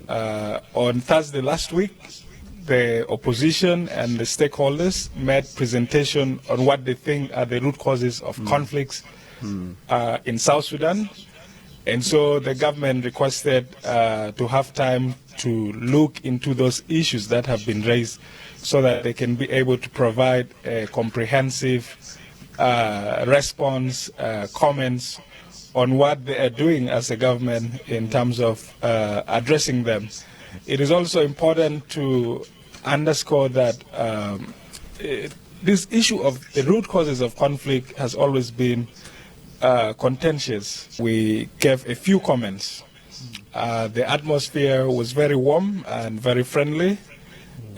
On Thursday last week, the opposition and the stakeholders made presentation on what they think are the root causes of conflicts in South Sudan. And so the government requested to have time to look into those issues that have been raised so that they can be able to provide a comprehensive response, comments on what they are doing as a government in terms of addressing them. It is also important to underscore that this issue of the root causes of conflict has always been contentious. We gave a few comments. The atmosphere was very warm and very friendly,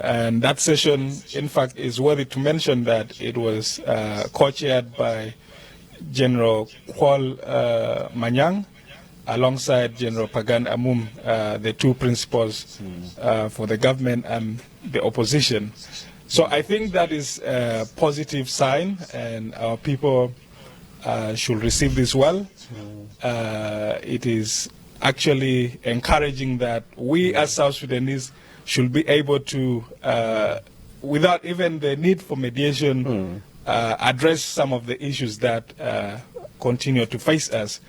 and that session, in fact, is worthy to mention that it was co-chaired by General Kwal Manyang alongside General Pagan Amum, the two principals for the government and the opposition. So I think that is a positive sign, and our people should receive this well. It is actually encouraging that we as South Sudanese should be able to, without even the need for mediation, address some of the issues that continue to face us.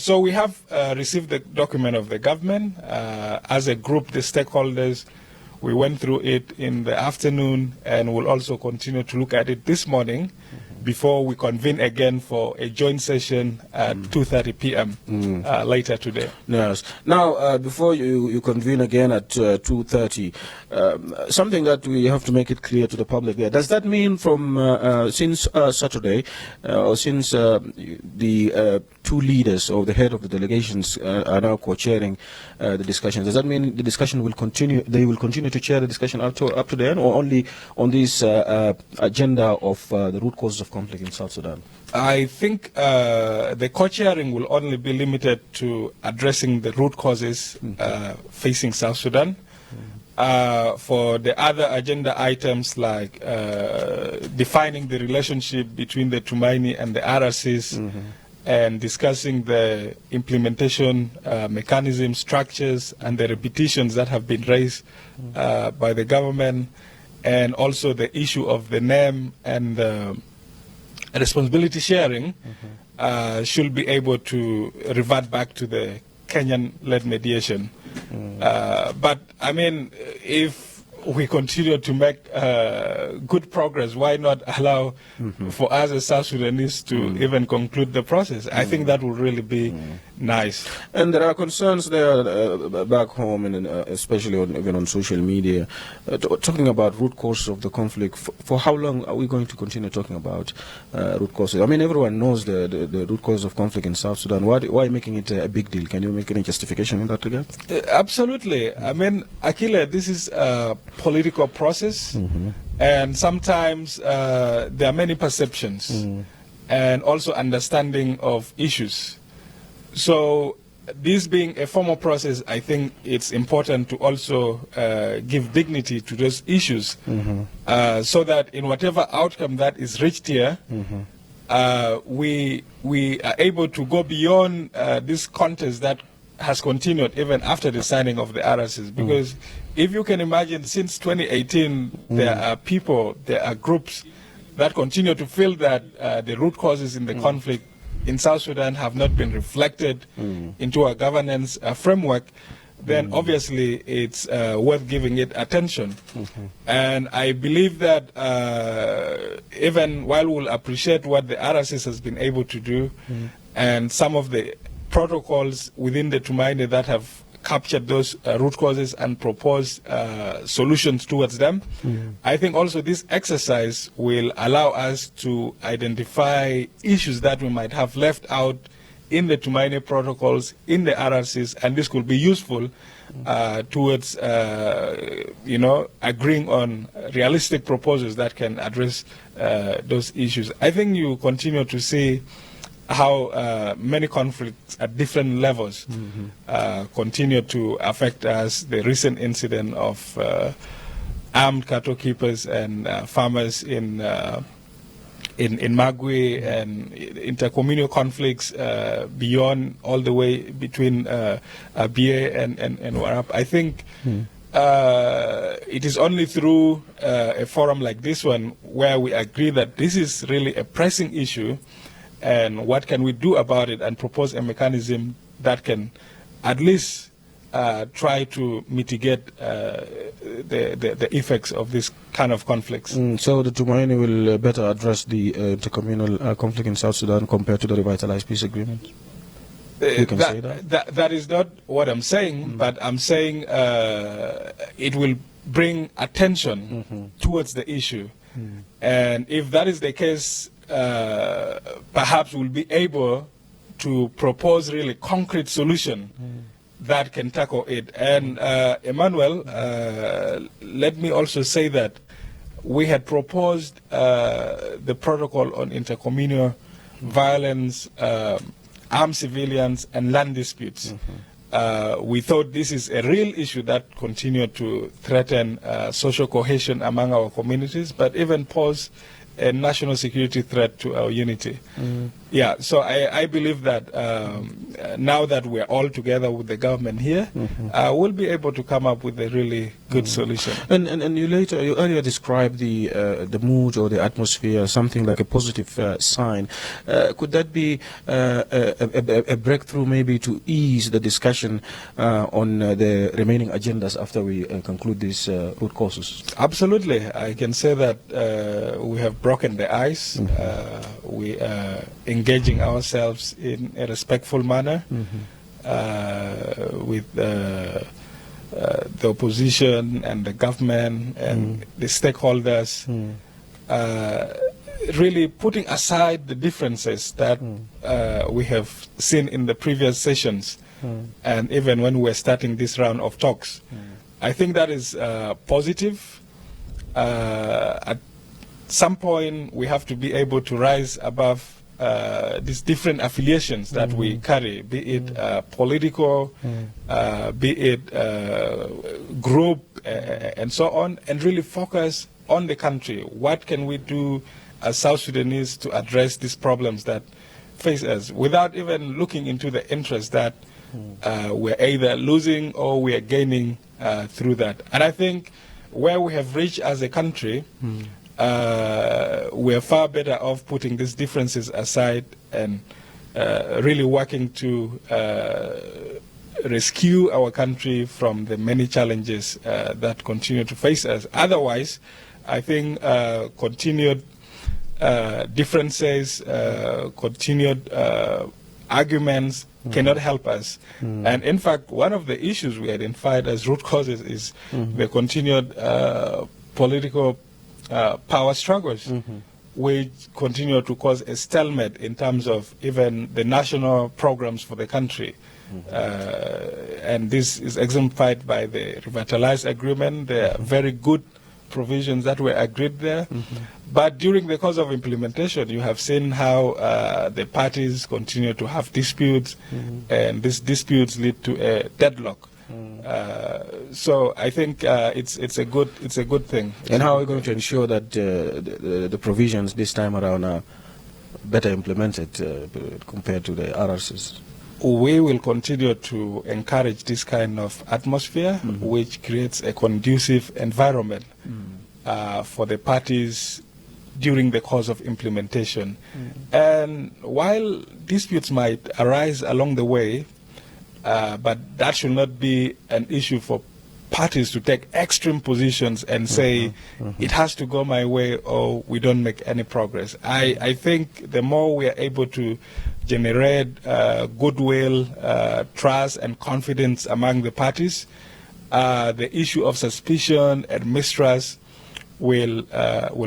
So we have received the document of the government. As a group, the stakeholders, we went through it in the afternoon, and we'll also continue to look at it this morning before we convene again for a joint session at 2:30 p.m. Later today. Yes. Now, before you convene again at 2:30, something that we have to make it clear to the public there. Does that mean from since Saturday, or since the two leaders or the head of the delegations are now co-chairing the discussions, does that mean the discussion will continue? They will continue to chair the discussion up to the end, or only on this agenda of the root causes of conflict in South Sudan? I think the co-chairing will only be limited to addressing the root causes facing South Sudan. For the other agenda items like defining the relationship between the Tumaini and the RRCs, and discussing the implementation mechanism structures and the repetitions that have been raised by the government, and also the issue of the name and responsibility sharing, should be able to revert back to the Kenyan-led mediation. But I mean, if we continue to make good progress, why not allow for us as South Sudanese to even conclude the process? I think that would really be nice. And there are concerns there back home, and especially even on social media, talking about root causes of the conflict. For how long are we going to continue talking about root causes? I mean, everyone knows the root cause of conflict in South Sudan. Why making it a big deal? Can you make any justification in that regard? Absolutely. I mean, Akile, this is a political process, and sometimes there are many perceptions and also understanding of issues. So this being a formal process, I think it's important to also give dignity to those issues, so that in whatever outcome that is reached here, we are able to go beyond this contest that has continued even after the signing of the RRCs. Because if you can imagine, since 2018, there are people, there are groups that continue to feel that the root causes in the conflict in South Sudan have not been reflected into our governance framework, then obviously it's worth giving it attention. And I believe that even while we'll appreciate what the RSS has been able to do, and some of the protocols within the Tumaini that have captured those root causes and proposed solutions towards them, I think also this exercise will allow us to identify issues that we might have left out in the Tumaini protocols, in the RRCs, and this could be useful towards, agreeing on realistic proposals that can address those issues. I think you continue to see how many conflicts at different levels continue to affect us. The recent incident of armed cattle keepers and farmers in in Magui, and intercommunal conflicts beyond all the way between Abia and Warap. I think it is only through a forum like this one where we agree that this is really a pressing issue, and what can we do about it, and propose a mechanism that can at least try to mitigate the effects of this kind of conflicts. So the Tumaini will better address the intercommunal conflict in South Sudan compared to the revitalized peace agreement? You can say that? That is not what I'm saying, but I'm saying it will bring attention towards the issue. And if that is the case, perhaps we'll be able to propose really concrete solution that can tackle it. And Emmanuel, let me also say that we had proposed the protocol on intercommunal violence, armed civilians, and land disputes. We thought this is a real issue that continued to threaten social cohesion among our communities, but even pose a national security threat to our unity. Yeah, so I believe that now that we're all together with the government here, we'll be able to come up with a really good solution. And you earlier described the mood or the atmosphere, something like a positive sign. Could that be a breakthrough maybe to ease the discussion on the remaining agendas after we conclude these root causes? Absolutely. I can say that we have broken the ice. We are engaging ourselves in a respectful manner with the opposition and the government and the stakeholders, really putting aside the differences that we have seen in the previous sessions, and even when we're starting this round of talks. I think that is positive. At some point, we have to be able to rise above these different affiliations that we carry, be it political, be it group, and so on, and really focus on the country. What can we do as South Sudanese to address these problems that face us, without even looking into the interest that we're either losing or we are gaining through that. And I think where we have reached as a country, we're far better off putting these differences aside and really working to rescue our country from the many challenges that continue to face us. Otherwise, I think continued differences, continued arguments cannot help us. And in fact, one of the issues we identified as root causes is the continued political power struggles, which continue to cause a stalemate in terms of even the national programs for the country. And this is exemplified by the revitalized agreement. There are very good provisions that were agreed there. But during the course of implementation, you have seen how the parties continue to have disputes, and these disputes lead to a deadlock. So I think it's a good thing. And how are we going to ensure that the provisions this time around are better implemented compared to the RRCs? We will continue to encourage this kind of atmosphere, which creates a conducive environment for the parties during the course of implementation. And while disputes might arise along the way, but that should not be an issue for parties to take extreme positions and say it has to go my way or we don't make any progress. I think the more we are able to generate goodwill, trust and confidence among the parties, the issue of suspicion and mistrust will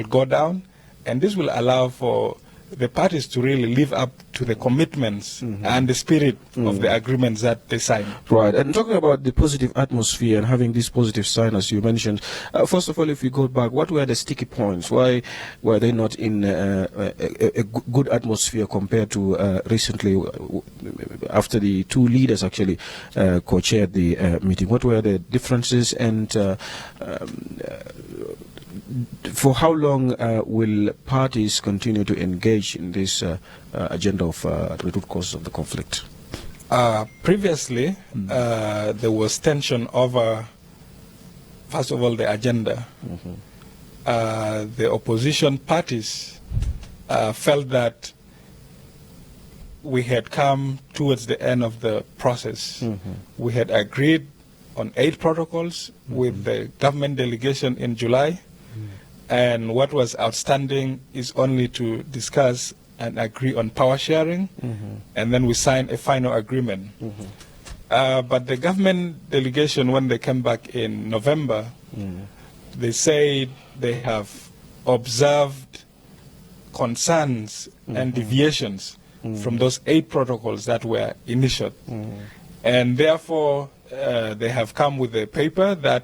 go down, and this will allow for the parties to really live up to the commitments and the spirit of the agreements that they signed. Right. And talking about the positive atmosphere and having this positive sign, as you mentioned, first of all, if we go back, what were the sticky points? Why were they not in a good atmosphere compared to recently, after the two leaders actually co-chaired the meeting? What were the differences, and for how long will parties continue to engage in this agenda of the root causes of the conflict? Previously, there was tension over, first of all, the agenda. The opposition parties felt that we had come towards the end of the process. We had agreed on 8 protocols with the government delegation in July, and what was outstanding is only to discuss and agree on power sharing, and then we signed a final agreement. But the government delegation, when they came back in November, they said they have observed concerns and deviations from those 8 protocols that were initiated. And therefore, they have come with a paper that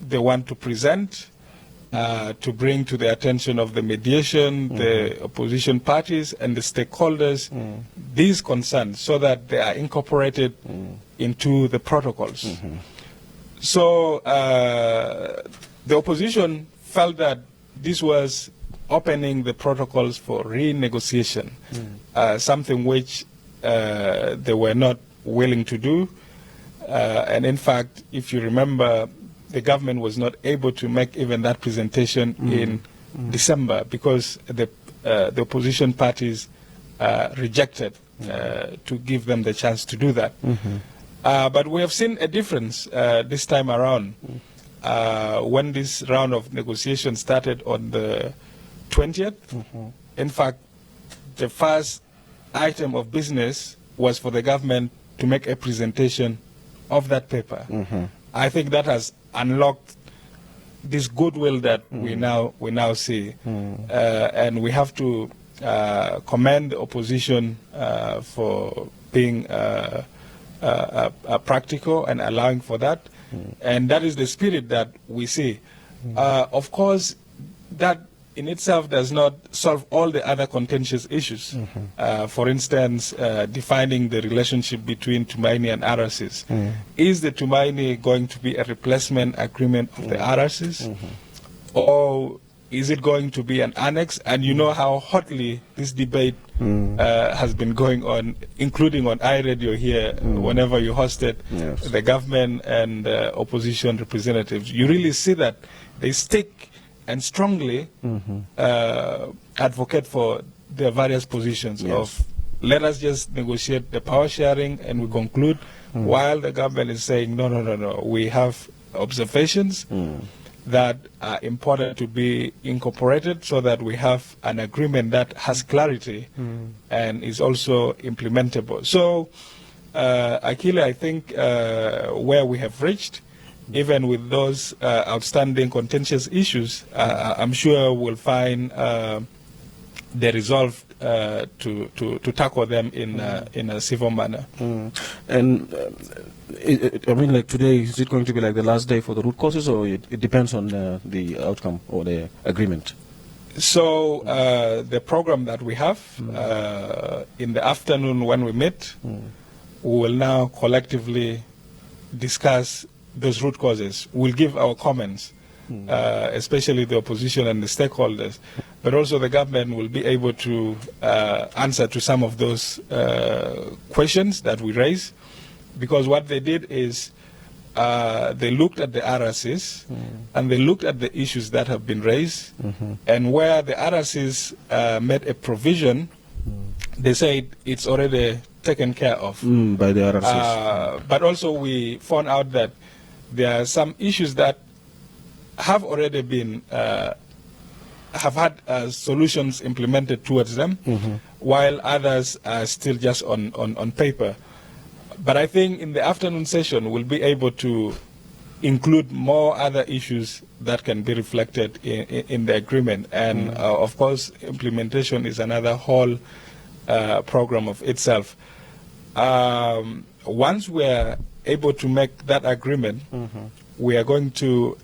they want to present to bring to the attention of the mediation, the opposition parties, and the stakeholders these concerns so that they are incorporated into the protocols. So the opposition felt that this was opening the protocols for renegotiation, something which they were not willing to do. And in fact, if you remember, the government was not able to make even that presentation in December because the opposition parties rejected to give them the chance to do that. But we have seen a difference this time around. When this round of negotiations started on the 20th, in fact, the first item of business was for the government to make a presentation of that paper. I think that has unlocked this goodwill that we now see, and we have to commend the opposition for being practical and allowing for that, and that is the spirit that we see. Of course, that in itself does not solve all the other contentious issues. For instance, defining the relationship between Tumaini and RRCs. Is the Tumaini going to be a replacement agreement of the RRCs? Or is it going to be an annex? And you know how hotly this debate has been going on, including on iRadio here, whenever you hosted the government and opposition representatives. You really see that they stick and strongly advocate for their various positions of let us just negotiate the power sharing and we conclude, while the government is saying no, we have observations that are important to be incorporated so that we have an agreement that has clarity and is also implementable. So Akile, I think where we have reached, even with those outstanding contentious issues, I'm sure we'll find the resolve to tackle them in a civil manner. And I mean, like today, is it going to be like the last day for the root causes, or it depends on the outcome or the agreement? So the program that we have in the afternoon when we meet, we will now collectively discuss those root causes. We'll give our comments, especially the opposition and the stakeholders, but also the government will be able to answer to some of those questions that we raise, because what they did is they looked at the RRCs and they looked at the issues that have been raised, and where the RRCs made a provision, they said it's already taken care of by the RRCs. but also we found out that there are some issues that have already been have had solutions implemented towards them, while others are still just on paper. But I think in the afternoon session we'll be able to include more other issues that can be reflected in the agreement, and of course implementation is another whole program of itself. Once we're able to make that agreement, we are going to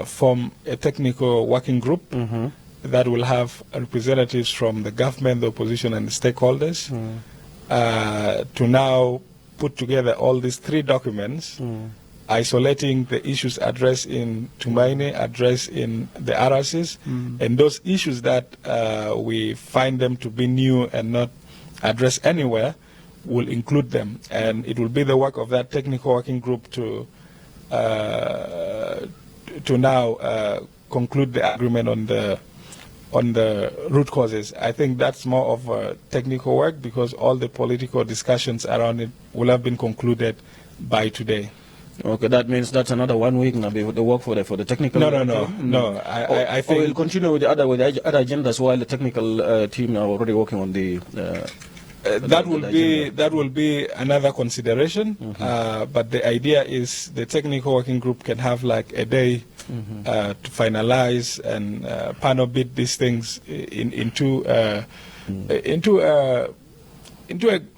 form a technical working group that will have representatives from the government, the opposition, and the stakeholders to now put together all these 3 documents isolating the issues addressed in Tumaini, addressed in the RRCs, and those issues that we find them to be new and not addressed anywhere, will include them. And it will be the work of that technical working group to now conclude the agreement on the root causes. I think that's more of a technical work, because all the political discussions around it will have been concluded by today. Okay, that means that's another 1 week now, the work for the technical. No. I think we'll continue with the other agendas while the technical team are already working on the. That will be another consideration. But the idea is the technical working group can have like a day to finalize and panel bid these things into a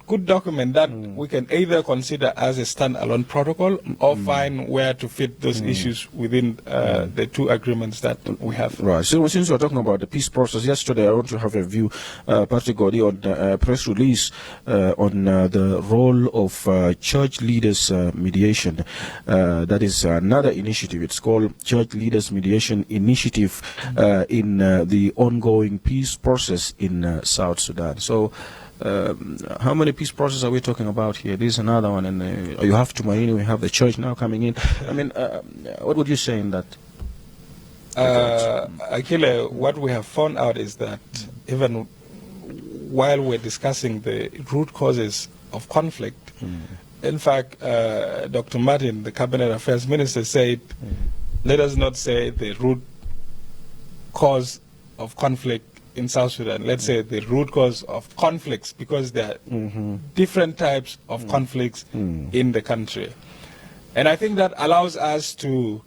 good document that we can either consider as a standalone protocol or find where to fit those issues within the two agreements that we have. Right. So since we're talking about the peace process, yesterday I want to have a view, Patrick Godi, on a press release on the role of church leaders mediation. That is another initiative. It's called Church Leaders Mediation Initiative in the ongoing peace process in South Sudan. So how many peace processes are we talking about here? This is another one, and you have Tumaini, we have the church now coming in. I mean, what would you say in that? Akile, what we have found out is that even while we're discussing the root causes of conflict, in fact, Dr. Martin, the Cabinet Affairs Minister, said, let us not say the root cause of conflict in South Sudan, let's say the root cause of conflicts, because there are different types of conflicts in the country. And I think that allows us to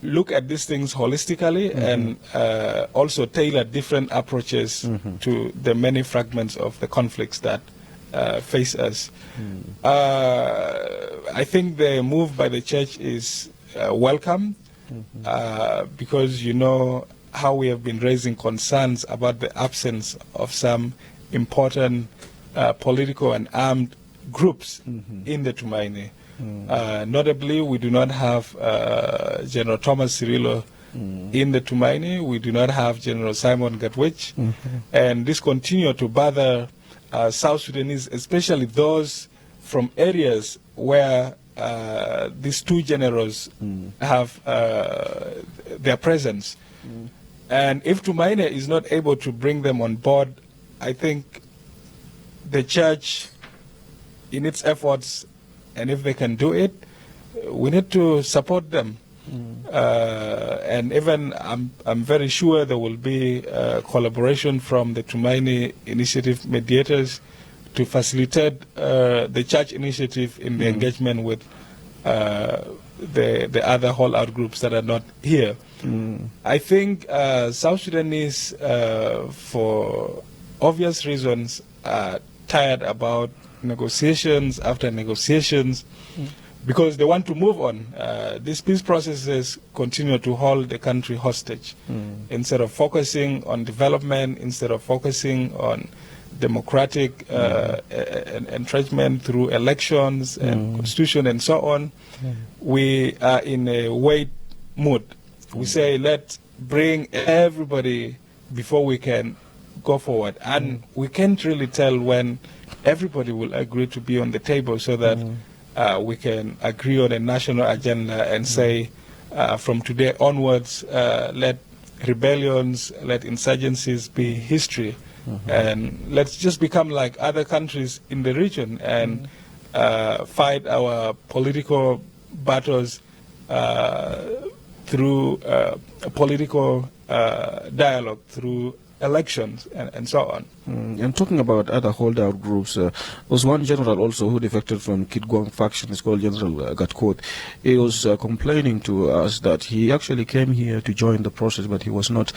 look at these things holistically and also tailor different approaches to the many fragments of the conflicts that face us. I think the move by the church is welcome, because you know how we have been raising concerns about the absence of some important political and armed groups in the Tumaini. Notably, we do not have General Thomas Cirillo in the Tumaini. We do not have General Simon Gatwich. And this continues to bother South Sudanese, especially those from areas where these two generals have their presence. And if Tumaini is not able to bring them on board, I think the church, in its efforts, and if they can do it, we need to support them. And even I'm very sure there will be collaboration from the Tumaini Initiative mediators to facilitate the church initiative in the engagement with the other hold-out groups that are not here. I think South Sudanese, for obvious reasons, are tired about negotiations after negotiations because they want to move on. These peace processes continue to hold the country hostage instead of focusing on development, instead of focusing on democratic entrenchment through elections and constitution and so on. We are in a wait mood. We say, let's bring everybody before we can go forward. And we can't really tell when everybody will agree to be on the table so that we can agree on a national agenda and say, from today onwards, let rebellions, let insurgencies be history. And let's just become like other countries in the region and fight our political battles through political dialogue, through elections, and so on. And talking about other holdout groups, there was one general also who defected from Kidguang faction. It's called General Gatkot. He was complaining to us that he actually came here to join the process, but he was not.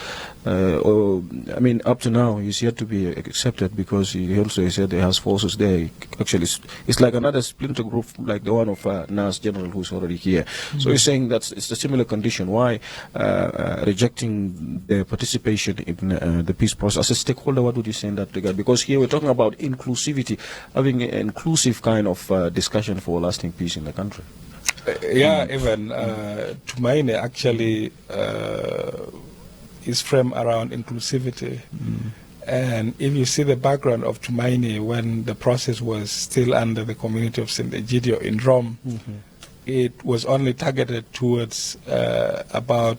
I mean, up to now, he's yet to be accepted because he also said he has forces there. Actually, it's like another splinter group, like the one of Nas General, who's already here. So he's saying that it's a similar condition. Why rejecting the participation in the peace process? As a stakeholder, what would you say in that regard? Because here we're talking about inclusivity, having an inclusive kind of discussion for lasting peace in the country. Yeah, even Tumaini actually is framed around inclusivity. And if you see the background of Tumaini when the process was still under the community of St. Egidio in Rome, it was only targeted towards about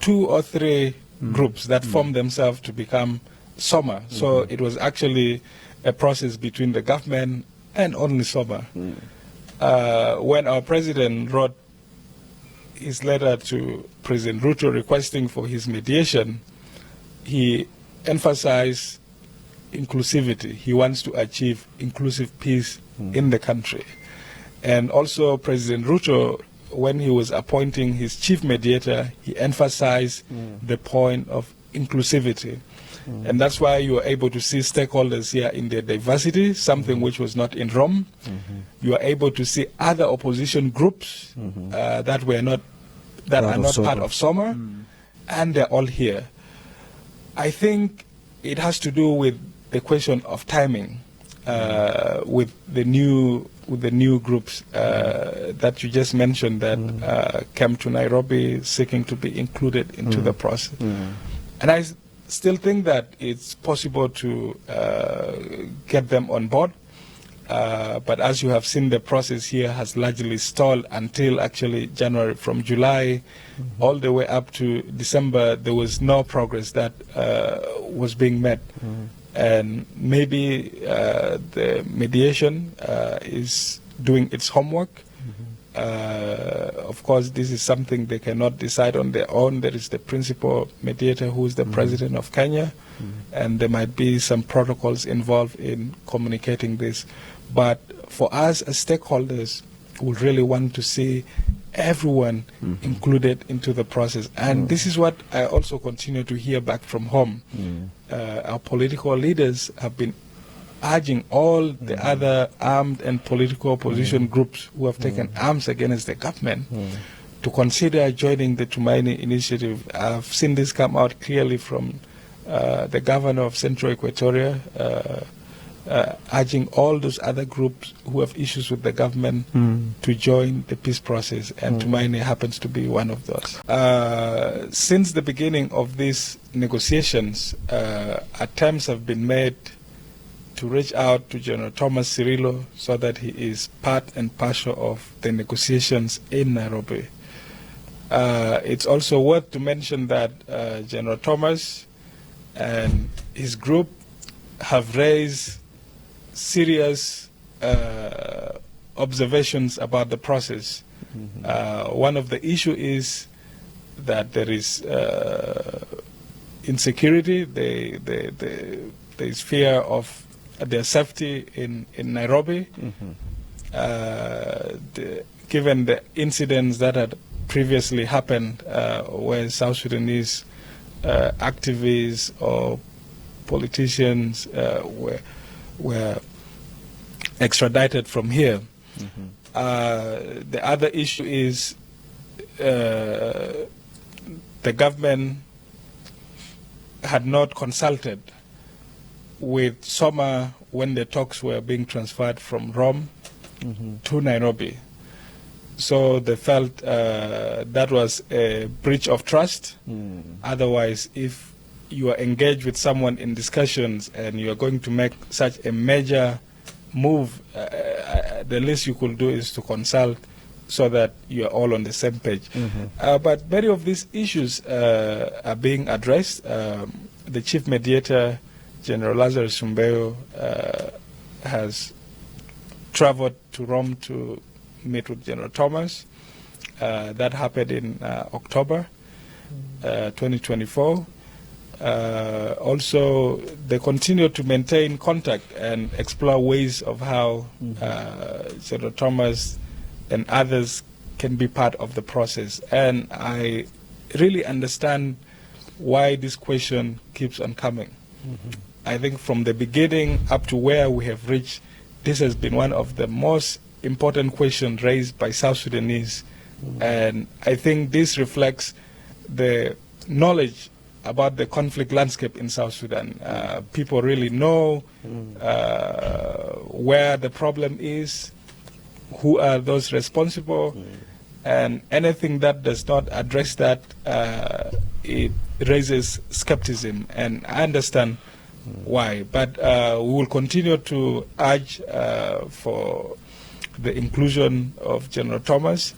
2 or 3 groups that formed themselves to become Soma. So it was actually a process between the government and only Soma. When our president wrote his letter to President Ruto requesting for his mediation, he emphasized inclusivity. He wants to achieve inclusive peace in the country. And also President Ruto, when he was appointing his chief mediator, he emphasized the point of inclusivity. And that's why you are able to see stakeholders here in their diversity, something which was not in Rome. You are able to see other opposition groups that are not part of Soma, and they're all here. I think it has to do with the question of timing with the new groups that you just mentioned that came to Nairobi seeking to be included into the process. And I still think that it's possible to get them on board. But as you have seen, the process here has largely stalled until actually January. From July all the way up to December, there was no progress that was being met. And maybe the mediation is doing its homework. Of course, this is something they cannot decide on their own. There is the principal mediator who is the president of Kenya, and there might be some protocols involved in communicating this. But for us as stakeholders, we really want to see everyone included into the process. And this is what I also continue to hear back from home. Our political leaders have been urging all the other armed and political opposition groups who have taken arms against the government to consider joining the Tumaini initiative. I've seen this come out clearly from the governor of Central Equatoria, urging all those other groups who have issues with the government to join the peace process, and Tumaini happens to be one of those. Since the beginning of these negotiations, attempts have been made to reach out to General Thomas Cirillo so that he is part and parcel of the negotiations in Nairobi. It's also worth to mention that General Thomas and his group have raised serious observations about the process. One of the issues is that there is insecurity, there is fear of their safety in Nairobi, given the incidents that had previously happened where South Sudanese activists or politicians were extradited from here. The other issue is the government had not consulted with Soma when the talks were being transferred from Rome to Nairobi. So they felt that was a breach of trust. Otherwise, if you are engaged with someone in discussions and you are going to make such a major move, the least you could do is to consult so that you are all on the same page. But many of these issues are being addressed. The chief mediator, General Lazarus Sumbeo, has traveled to Rome to meet with General Thomas. That happened in October 2024. Also, they continue to maintain contact and explore ways of how General Thomas and others can be part of the process. And I really understand why this question keeps on coming. I think from the beginning up to where we have reached, this has been one of the most important questions raised by South Sudanese. And I think this reflects the knowledge about the conflict landscape in South Sudan. People really know where the problem is, who are those responsible, and anything that does not address that, it raises skepticism, and I understand why. But we will continue to urge for the inclusion of General Thomas,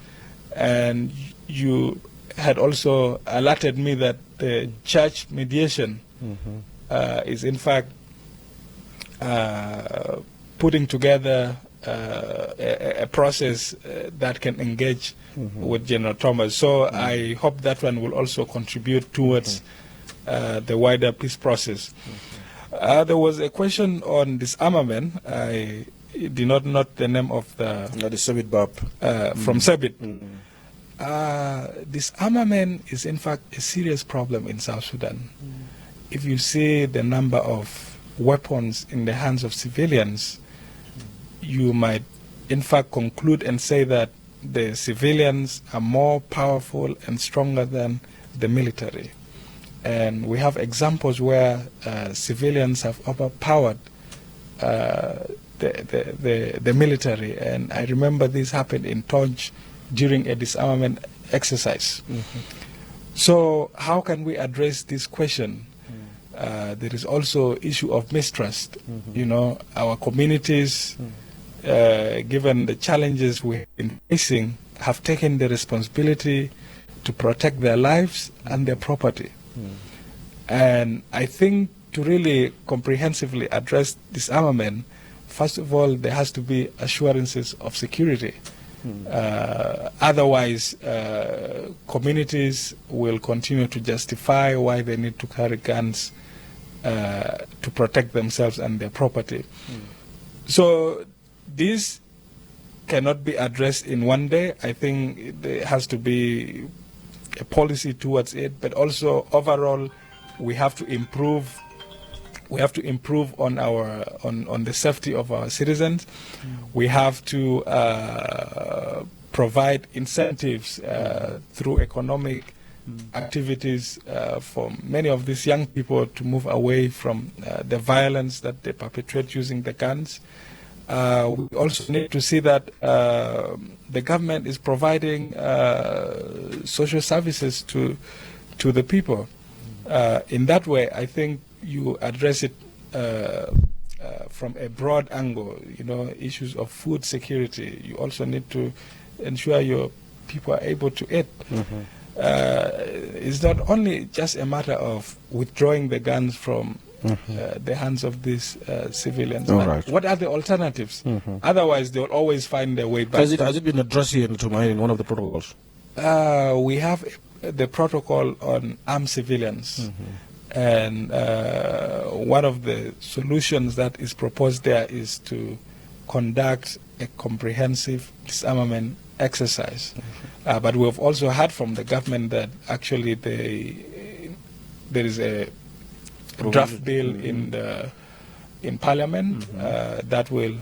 and you had also alerted me that the church mediation is in fact putting together a process that can engage with General Thomas. So I hope that one will also contribute towards the wider peace process. There was a question on disarmament. I did not note the name of the Sebit Bab from Sebit. Disarmament is in fact a serious problem in South Sudan. If you see the number of weapons in the hands of civilians, you might in fact conclude and say that the civilians are more powerful and stronger than the military. And we have examples where civilians have overpowered the military. And I remember this happened in Tonj during a disarmament exercise. So how can we address this question? There is also issue of mistrust. You know, our communities, given the challenges we've been facing, have taken the responsibility to protect their lives and their property. And I think to really comprehensively address disarmament, first of all, there has to be assurances of security. Otherwise, communities will continue to justify why they need to carry guns to protect themselves and their property. So this cannot be addressed in one day. I think there has to be a policy towards it, but also overall we have to improve. We have to improve on our on the safety of our citizens. We have to provide incentives through economic activities for many of these young people to move away from the violence that they perpetrate using the guns. We also need to see that the government is providing social services to the people. In that way, I think you address it from a broad angle. You know, issues of food security. You also need to ensure your people are able to eat. It's not only just a matter of withdrawing the guns from the hands of these civilians. Right. What are the alternatives? Otherwise, they'll always find their way back. Has it been addressed here in one of the protocols? We have the protocol on armed civilians. And one of the solutions that is proposed there is to conduct a comprehensive disarmament exercise. But we have also heard from the government that actually there is a draft bill in Parliament that will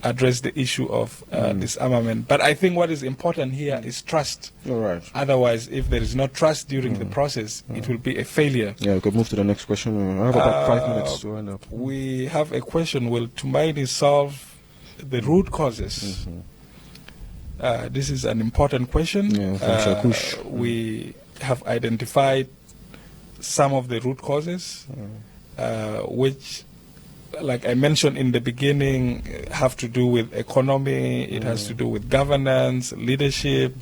address the issue of disarmament. But I think what is important here is trust. All right. Otherwise, if there is no trust during the process, it will be a failure. Yeah, we could move to the next question. I have about 5 minutes to end up. We have a question. Will Tumaini solve the root causes? This is an important question. Yeah, we have identified some of the root causes, which, like I mentioned in the beginning, have to do with economy, it has to do with governance, leadership,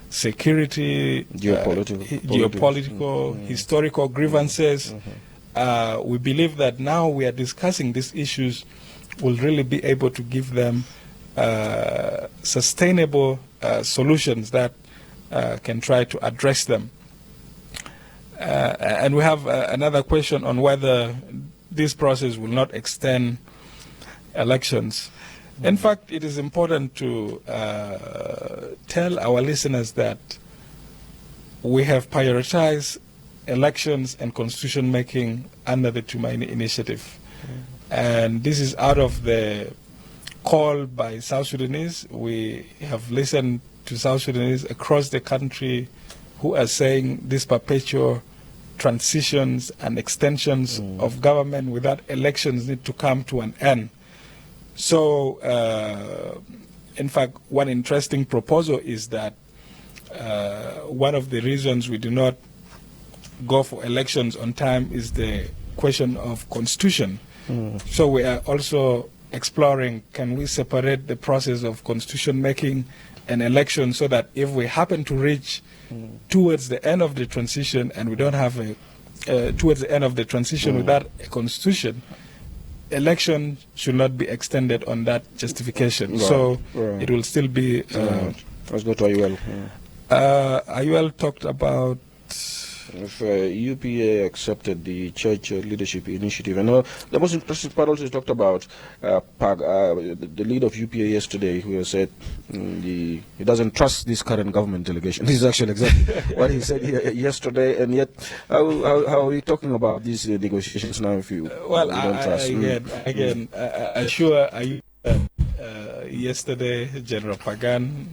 security, geopolitical, historical grievances. We believe that now we are discussing these issues, will really be able to give them sustainable solutions that can try to address them. And we have another question on whether this process will not extend elections. In fact, it is important to tell our listeners that we have prioritized elections and constitution making under the Tumaini Initiative. And this is out of the call by South Sudanese. We have listened to South Sudanese across the country who are saying these perpetual transitions and extensions of government without elections need to come to an end. So in fact, one interesting proposal is that one of the reasons we do not go for elections on time is the question of constitution. So we are also exploring, can we separate the process of constitution making and election, so that if we happen to reach towards the end of the transition and we don't have towards the end of the transition without a constitution, election should not be extended on that justification. So it will still be... Let's go to Ayuel. Ayuel talked about... If UPA accepted the church leadership initiative. And the most interesting part also is talked about the leader of UPA yesterday, who said he doesn't trust this current government delegation. This is actually exactly what he said yesterday. And yet, how are we talking about these negotiations now if you don't trust? Again, I assure you yesterday General Pagan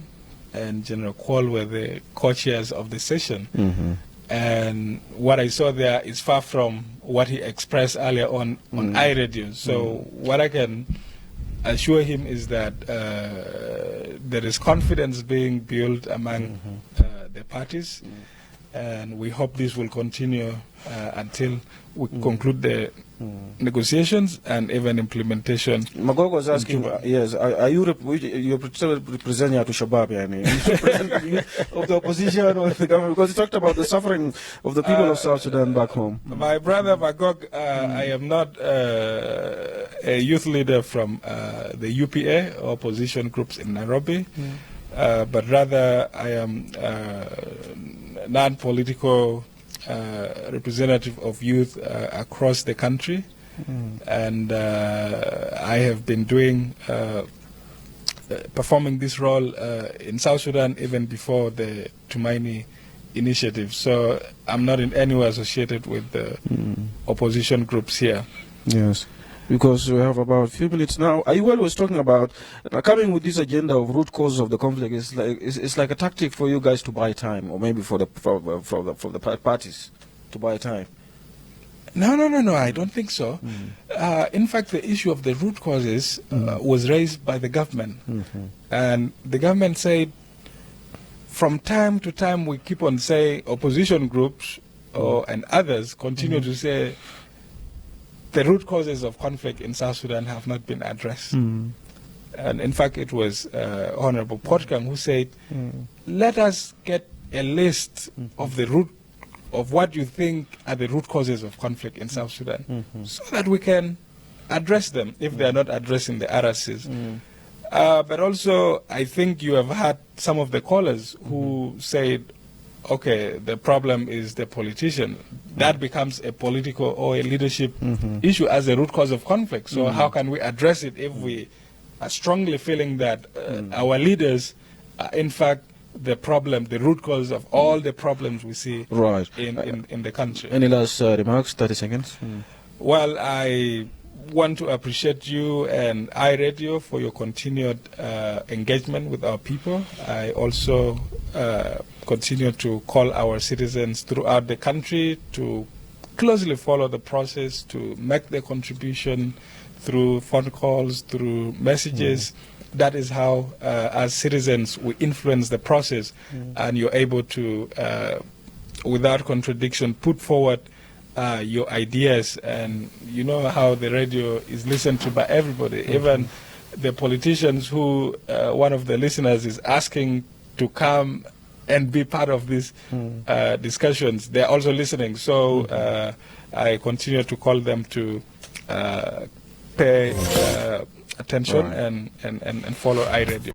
and General Kwal were the co-chairs of the session. And what I saw there is far from what he expressed earlier on iRadio. So what I can assure him is that there is confidence being built among the parties, and we hope this will continue until we conclude the negotiations and even implementation. Magog was asking, yes, are you representing to Shabab, of the opposition or the government? Because he talked about the suffering of the people of South Sudan back home. My brother Magog, I am not a youth leader from the UPA, opposition groups in Nairobi, but rather I am non-political representative of youth across the country, and I have been doing performing this role in South Sudan even before the Tumaini initiative. So I'm not in any way associated with the opposition groups here. Yes. Because we have about a few minutes now. Ayuel was talking about coming with this agenda of root causes of the conflict. It's like a tactic for you guys to buy time, or maybe for the parties to buy time. No. I don't think so. In fact, the issue of the root causes was raised by the government, and the government said, from time to time we keep on saying, opposition groups and others continue to say, the root causes of conflict in South Sudan have not been addressed. And in fact, it was Honorable Potgang who said, let us get a list of the root of what you think are the root causes of conflict in South Sudan, so that we can address them if they are not addressing the RSCs. But also, I think you have had some of the callers who said, okay, the problem is the politician. That becomes a political or a leadership issue as a root cause of conflict. So how can we address it if we are strongly feeling that our leaders are in fact the problem, the root cause of all the problems we see in the country? Any last remarks? 30 seconds. Well, I want to appreciate you and iRadio for your continued engagement with our people. I also continue to call our citizens throughout the country to closely follow the process, to make their contribution through phone calls, through messages. That is how, as citizens, we influence the process, and you're able to, without contradiction, put forward your ideas. And you know how the radio is listened to by everybody, even the politicians who one of the listeners is asking to come and be part of these discussions. They're also listening. So I continue to call them to pay attention and follow iRadio.